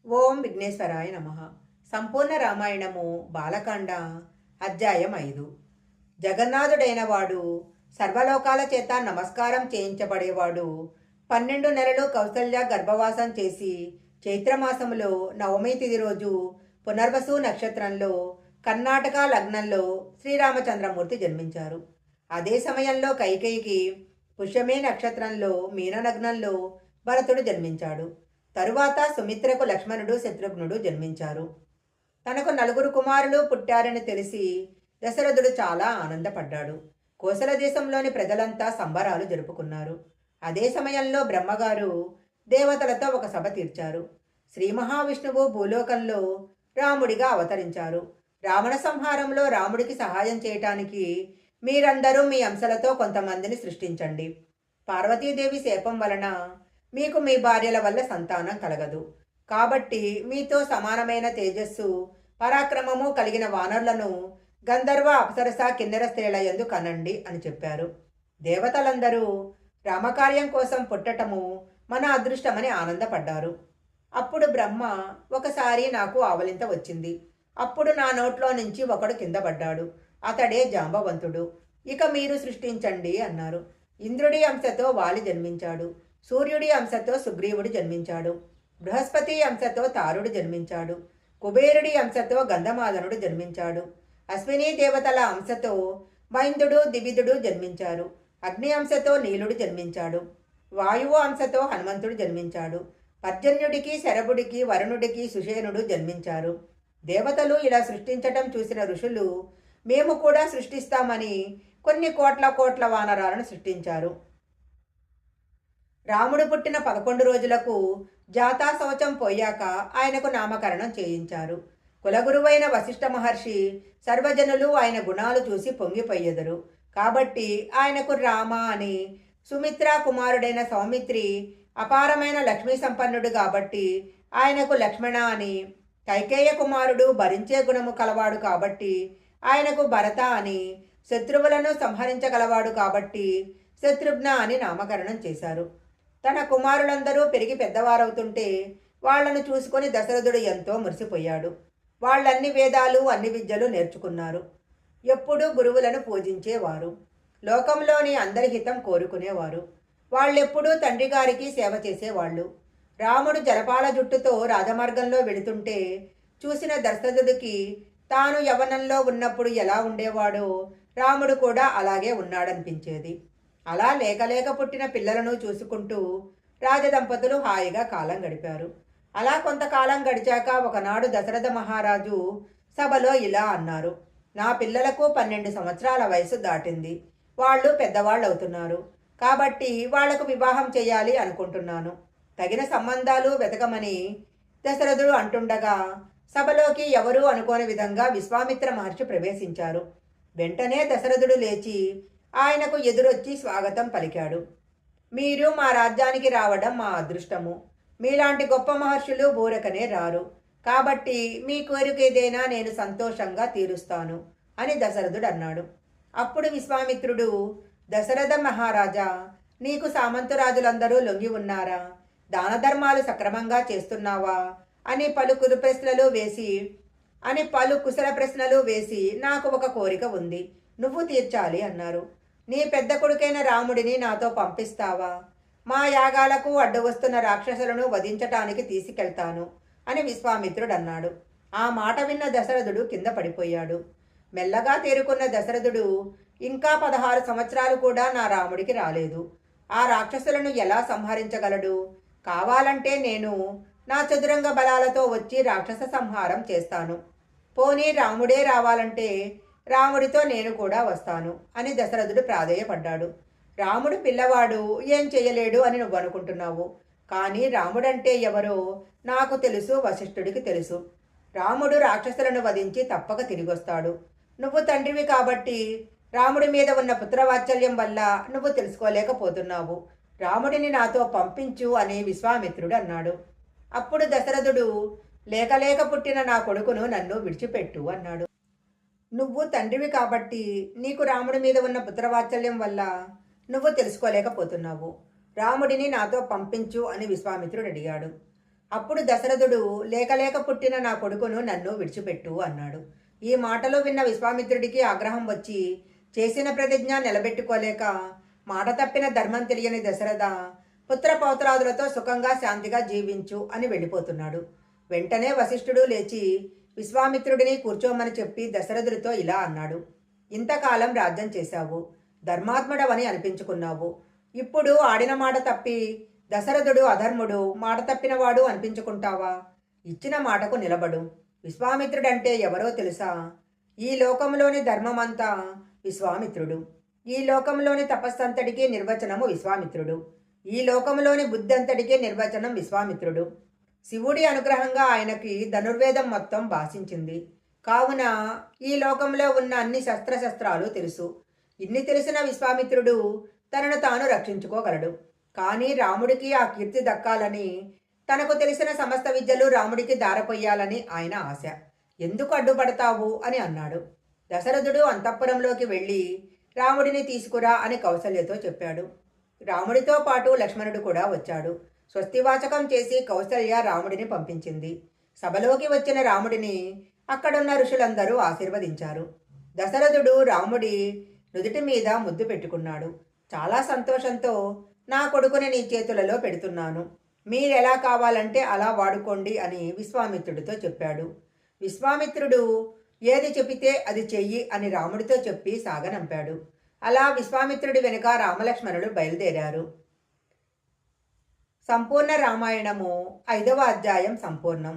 ఓం విఘ్నేశ్వరాయ నమ. సంపూర్ణ రామాయణము బాలకాండ అధ్యాయం 5. జగన్నాథుడైన వాడు సర్వలోకాల చేత నమస్కారం చేయించబడేవాడు 12 నెలలు కౌసల్య గర్భవాసం చేసి చైత్రమాసములో నవమి తిథి రోజు పునర్వసు నక్షత్రంలో కర్ణాటక లగ్నంలో శ్రీరామచంద్రమూర్తి జన్మించారు. అదే సమయంలో కైకేయికి పుష్యమే నక్షత్రంలో మీనలగ్నంలో భరతుడు జన్మించాడు. తరువాత సుమిత్రకు లక్ష్మణుడు శత్రుఘ్నుడు జన్మించారు. తనకు 4 కుమారులు పుట్టారని తెలిసి దశరథుడు చాలా ఆనందపడ్డాడు. కోసల దేశంలోని ప్రజలంతా సంబరాలు జరుపుకున్నారు. అదే సమయంలో బ్రహ్మగారు దేవతలతో ఒక సభ తీర్చారు. శ్రీ మహావిష్ణువు భూలోకంలో రాముడిగా అవతరించారు. రావణ సంహారంలో రాముడికి సహాయం చేయటానికి మీరందరూ మీ అంశలతో కొంతమందిని సృష్టించండి. పార్వతీదేవి శాపం వలన మీకు మీ భార్యల వల్ల సంతానం కలగదు. కాబట్టి మీతో సమానమైన తేజస్సు పరాక్రమము కలిగిన వానరులను గంధర్వ అప్సరస కిన్నెర స్త్రీల యందు కనండి అని చెప్పారు. దేవతలందరూ రామకార్యం కోసం పుట్టటము మన అదృష్టమని ఆనందపడ్డారు. అప్పుడు బ్రహ్మ ఒకసారి నాకు ఆవలింత వచ్చింది. అప్పుడు నా నోట్లో నుంచి ఒకడు కింద పడ్డాడు. అతడే జాంబవంతుడు. ఇక మీరు సృష్టించండి అన్నారు. ఇంద్రుడి అంశతో వాలి జన్మించాడు. సూర్యుడి అంశతో సుగ్రీవుడు జన్మించాడు. బృహస్పతి అంశతో తారుడు జన్మించాడు. కుబేరుడి అంశతో గంధమాదనుడు జన్మించాడు. అశ్విని దేవతల అంశతో మైందుడు దివిదుడు జన్మించారు. అగ్ని అంశతో నీలుడు జన్మించాడు. వాయువు అంశతో హనుమంతుడు జన్మించాడు. పర్జన్యుడికి శరభుడికి వరుణుడికి సుషేనుడు జన్మించారు. దేవతలు ఇలా సృష్టించటం చూసిన ఋషులు మేము కూడా సృష్టిస్తామని కొన్ని కోట్ల వానరాలను సృష్టించారు. రాముడు పుట్టిన 11 రోజులకు జాతా శౌచం పోయాక ఆయనకు నామకరణం చేయించారు. కులగురువైన వశిష్ఠ మహర్షి సర్వజనులు ఆయన గుణాలు చూసి పొంగిపోయేదరు. కాబట్టి ఆయనకు రామ అని, సుమిత్ర కుమారుడైన సౌమిత్రి అపారమైన లక్ష్మీ సంపన్నుడు కాబట్టి ఆయనకు లక్ష్మణ అని, కైకేయ కుమారుడు భరించే గుణము కలవాడు కాబట్టి ఆయనకు భరత అని, శత్రువులను సంహరించగలవాడు కాబట్టి శత్రుఘ్న అని నామకరణం చేశారు. తన కుమారులందరూ పెరిగి పెద్దవారవుతుంటే వాళ్లను చూసుకొని దశరథుడు ఎంతో మురిసిపోయాడు. వాళ్ళన్ని వేదాలు అన్ని విద్యలు నేర్చుకున్నారు. ఎప్పుడూ గురువులను పూజించేవారు. లోకంలోని అందరి హితం కోరుకునేవారు. వాళ్ళెప్పుడూ తండ్రి గారికి సేవ చేసేవాళ్ళు. రాముడు జలపాల జుట్టుతో రాజమార్గంలో వెళుతుంటే చూసిన దశరథుడికి తాను యవ్వనంలో ఉన్నప్పుడు ఎలా ఉండేవాడో రాముడు కూడా అలాగే ఉన్నాడనిపించేది. అలా లేక పుట్టిన పిల్లలను చూసుకుంటూ రాజదంపతులు హాయిగా కాలం గడిపారు. అలా కొంతకాలం గడిచాక ఒకనాడు దశరథ మహారాజు సభలో ఇలా అన్నారు. నా పిల్లలకు 12 సంవత్సరాల వయసు దాటింది. వాళ్ళు పెద్దవాళ్ళు అవుతున్నారు. కాబట్టి వాళ్లకు వివాహం చేయాలి అనుకుంటున్నాను. తగిన సంబంధాలు వెతకమని దశరథుడు అంటుండగా సభలోకి ఎవరూ అనుకోని విధంగా విశ్వామిత్ర మహర్షి ప్రవేశించారు. వెంటనే దశరథుడు లేచి ఆయనకు ఎదురొచ్చి స్వాగతం పలికాడు. మీరు మా రాజ్యానికి రావడం మా అదృష్టము. మీలాంటి గొప్ప మహర్షులు బూరకనే రారు. కాబట్టి మీ కోరికేదైనా నేను సంతోషంగా తీరుస్తాను అని దశరథుడు అన్నాడు. అప్పుడు విశ్వామిత్రుడు, దశరథ మహారాజా, నీకు సామంతురాజులందరూ లొంగి ఉన్నారా? దాన ధర్మాలు సక్రమంగా చేస్తున్నావా అని పలు కుశల ప్రశ్నలు వేసి నాకు ఒక కోరిక ఉంది, నువ్వు తీర్చాలి అన్నారు. నీ పెద్ద కొడుకైన రాముడిని నాతో పంపిస్తావా? మా యాగాలకు అడ్డు వస్తున్న రాక్షసులను వధించటానికి తీసుకెళ్తాను అని విశ్వామిత్రుడు అన్నాడు. ఆ మాట విన్న దశరథుడు కింద పడిపోయాడు. మెల్లగా తేరుకున్న దశరథుడు, ఇంకా 16 సంవత్సరాలు కూడా నా రాముడికి రాలేదు. ఆ రాక్షసులను ఎలా సంహరించగలడు? కావాలంటే నేను నా చదురంగ బలాలతో వచ్చి రాక్షస సంహారం చేస్తాను. పోనీ రాముడే రావాలంటే రాముడితో నేను కూడా వస్తాను అని దశరథుడు ప్రాధేయపడ్డాడు. రాముడు పిల్లవాడు, ఏం చేయలేడు అని నువ్వు అనుకుంటున్నావు. కానీ రాముడంటే ఎవరో నాకు తెలుసు, వశిష్ఠుడికి తెలుసు. రాముడు రాక్షసులను వధించి తప్పక తిరిగొస్తాడు. నువ్వు తండ్రివి కాబట్టి రాముడి మీద ఉన్న పుత్రవాత్సల్యం వల్ల నువ్వు తెలుసుకోలేకపోతున్నావు. రాముడిని నాతో పంపించు అని విశ్వామిత్రుడు అన్నాడు. అప్పుడు దశరథుడు, లేక పుట్టిన నా కొడుకును నన్ను విడిచిపెట్టు అన్నాడు. నువ్వు తండ్రివి కాబట్టి నీకు రాముడి మీద ఉన్న పుత్రవాత్సల్యం వల్ల నువ్వు తెలుసుకోలేకపోతున్నావు. రాముడిని నాతో పంపించు అని విశ్వామిత్రుడు అడిగాడు. అప్పుడు దశరథుడు, లేక లేక పుట్టిన నా కొడుకును నన్ను విడిచిపెట్టు అన్నాడు. ఈ మాటలు విన్న విశ్వామిత్రుడికి ఆగ్రహం వచ్చి, చేసిన ప్రతిజ్ఞ నిలబెట్టుకోలేక, మాట తప్పిన ధర్మం తెలియని దశరథ, పుత్ర పౌత్రాదులతో సుఖంగా శాంతిగా జీవించు అని వెళ్ళిపోతున్నాడు. వెంటనే వశిష్ఠుడు లేచి విశ్వామిత్రుడిని కూర్చోమని చెప్పి దశరథుడితో ఇలా అన్నాడు. ఇంతకాలం రాజ్యం చేశావు, ధర్మాత్ముడవని అనిపించుకున్నావు. ఇప్పుడు ఆడిన మాట తప్పి దశరథుడు అధర్ముడు, మాట తప్పినవాడు అనిపించుకుంటావా? ఇచ్చిన మాటకు నిలబడు. విశ్వామిత్రుడంటే ఎవరో తెలుసా? ఈ లోకంలోని ధర్మమంతా విశ్వామిత్రుడు. ఈ లోకంలోని తపస్సంతటికి నిర్వచనము విశ్వామిత్రుడు. ఈ లోకంలోని బుద్ధి అంతటికి నిర్వచనం విశ్వామిత్రుడు. శివుడి అనుగ్రహంగా ఆయనకి ధనుర్వేదం మొత్తం భాషించింది. కావున ఈ లోకంలో ఉన్న అన్ని శస్త్రాలు తెలుసు. ఇన్ని తెలిసిన విశ్వామిత్రుడు తనను తాను రక్షించుకోగలడు. కానీ రాముడికి ఆ కీర్తి దక్కాలని, తనకు తెలిసిన సమస్త విద్యలు రాముడికి దారపోయాలని ఆయన ఆశ. ఎందుకు అడ్డుపడతావు అని అన్నాడు. దశరథుడు అంతఃపురంలోకి వెళ్ళి రాముడిని తీసుకురా అని కౌసల్యతో చెప్పాడు. రాముడితో పాటు లక్ష్మణుడు కూడా వచ్చాడు. స్వస్తివాచకం చేసి కౌసల్య రాముడిని పంపించింది. సభలోకి వచ్చిన రాముడిని అక్కడున్న ఋషులందరూ ఆశీర్వదించారు. దశరథుడు రాముడి నుదుటి మీద ముద్దు పెట్టుకున్నాడు. చాలా సంతోషంతో, నా కొడుకుని నీ చేతులలో పెడుతున్నాను, మీరెలా కావాలంటే అలా వాడుకోండి అని విశ్వామిత్రుడితో చెప్పాడు. విశ్వామిత్రుడు ఏది చెబితే అది చెయ్యి అని రాముడితో చెప్పి సాగనంపాడు. అలా విశ్వామిత్రుడి వెనుక రామలక్ష్మణులు బయలుదేరారు. సంపూర్ణ రామాయణము 5వ అధ్యాయం సంపూర్ణం.